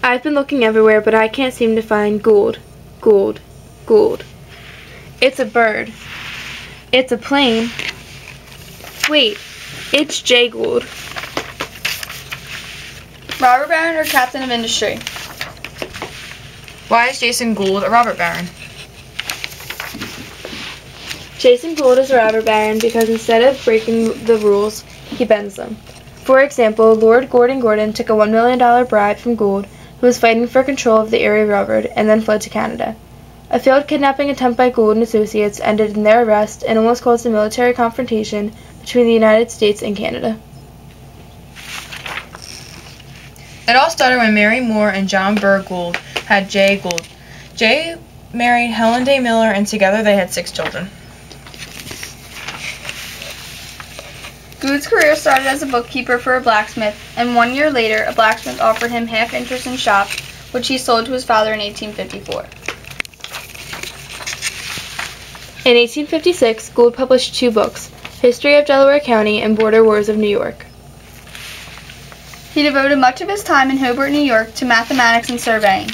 I've been looking everywhere, but I can't seem to find Gould. Gould. Gould. It's a bird. It's a plane. Wait, it's Jay Gould. Robber baron or captain of industry? Why is Jason Gould a robber baron? Jason Gould is a robber baron because instead of breaking the rules, he bends them. For example, Lord Gordon Gordon took a $1 million bribe from Gould, who was fighting for control of the Erie Railroad, and then fled to Canada. A failed kidnapping attempt by Gould and associates ended in their arrest and almost caused a military confrontation between the United States and Canada. It all started when Mary Moore and John Burr Gould had Jay Gould. Jay married Helen Day Miller, and together they had 6 children. Gould's career started as a bookkeeper for a blacksmith, and 1 year later, a blacksmith offered him half interest in shop, which he sold to his father in 1854. In 1856, Gould published 2 books, History of Delaware County and Border Wars of New York. He devoted much of his time in Hobart, New York, to mathematics and surveying.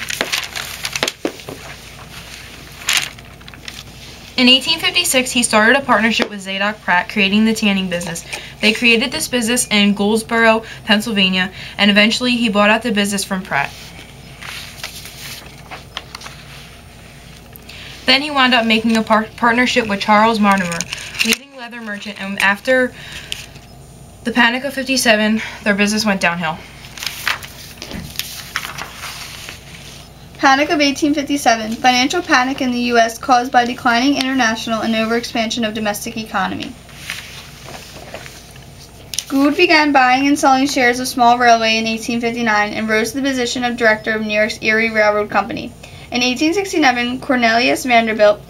In 1856, he started a partnership with Zadok Pratt, creating the tanning business. They created this business in Goldsboro, Pennsylvania, and eventually he bought out the business from Pratt. Then he wound up making a partnership with Charles Mortimer, leading leather merchant, and after the Panic of '57, their business went downhill. Panic of 1857, financial panic in the U.S. caused by declining international and overexpansion of domestic economy. Gould began buying and selling shares of small railway in 1859 and rose to the position of director of New York's Erie Railroad Company. In 1869, Cornelius Vanderbilt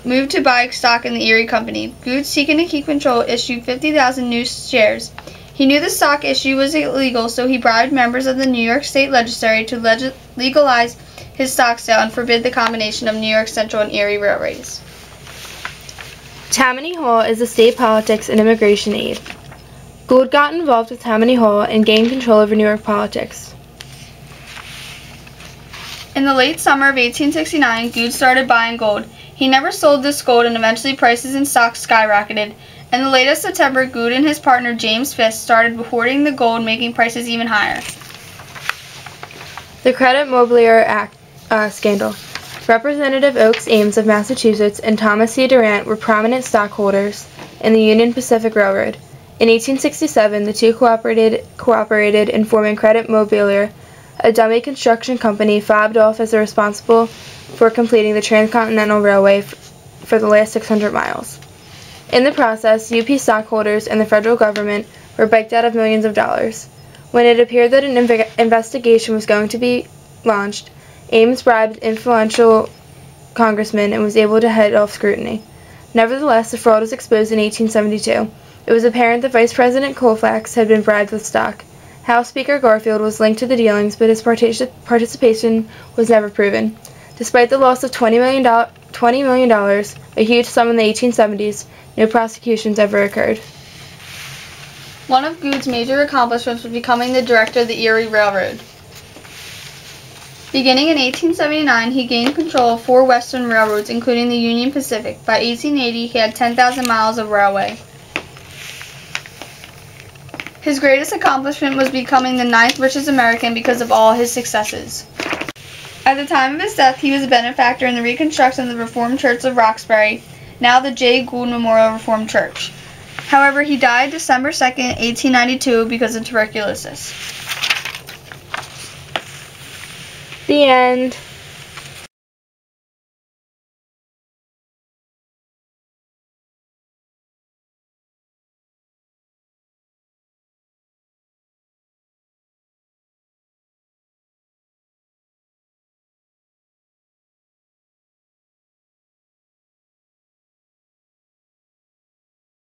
moved to buy stock in the Erie Company. Gould, seeking to keep control, issued 50,000 new shares. He knew the stock issue was illegal, so he bribed members of the New York State Legislature to legalize his stock sale and forbid the combination of New York Central and Erie railways. Tammany Hall is the state politics and immigration aid. Gould got involved with Tammany Hall and gained control over New York politics. In the late summer of 1869, Gould started buying gold. He never sold this gold, and eventually prices in stocks skyrocketed. In the late September, Gould and his partner James Fisk started hoarding the gold, making prices even higher. The Credit Mobilier scandal. Representative Oakes Ames of Massachusetts and Thomas C. Durant were prominent stockholders in the Union Pacific Railroad. In 1867, the two cooperated in forming Credit Mobilier, a dummy construction company fobbed off as responsible for completing the Transcontinental Railway for the last 600 miles. In the process, UP stockholders and the federal government were baked out of millions of dollars. When it appeared that an investigation was going to be launched, Ames bribed influential congressmen and was able to head off scrutiny. Nevertheless, the fraud was exposed in 1872. It was apparent that Vice President Colfax had been bribed with stock. House Speaker Garfield was linked to the dealings, but his participation was never proven. Despite the loss of $20 million, a huge sum in the 1870s, no prosecutions ever occurred. One of Gould's major accomplishments was becoming the director of the Erie Railroad. Beginning in 1879, he gained control of 4 western railroads, including the Union Pacific. By 1880, he had 10,000 miles of railway. His greatest accomplishment was becoming the 9th richest American because of all his successes. At the time of his death, he was a benefactor in the reconstruction of the Reformed Church of Roxbury, now the Jay Gould Memorial Reformed Church. However, he died December 2nd, 1892 because of tuberculosis. The end.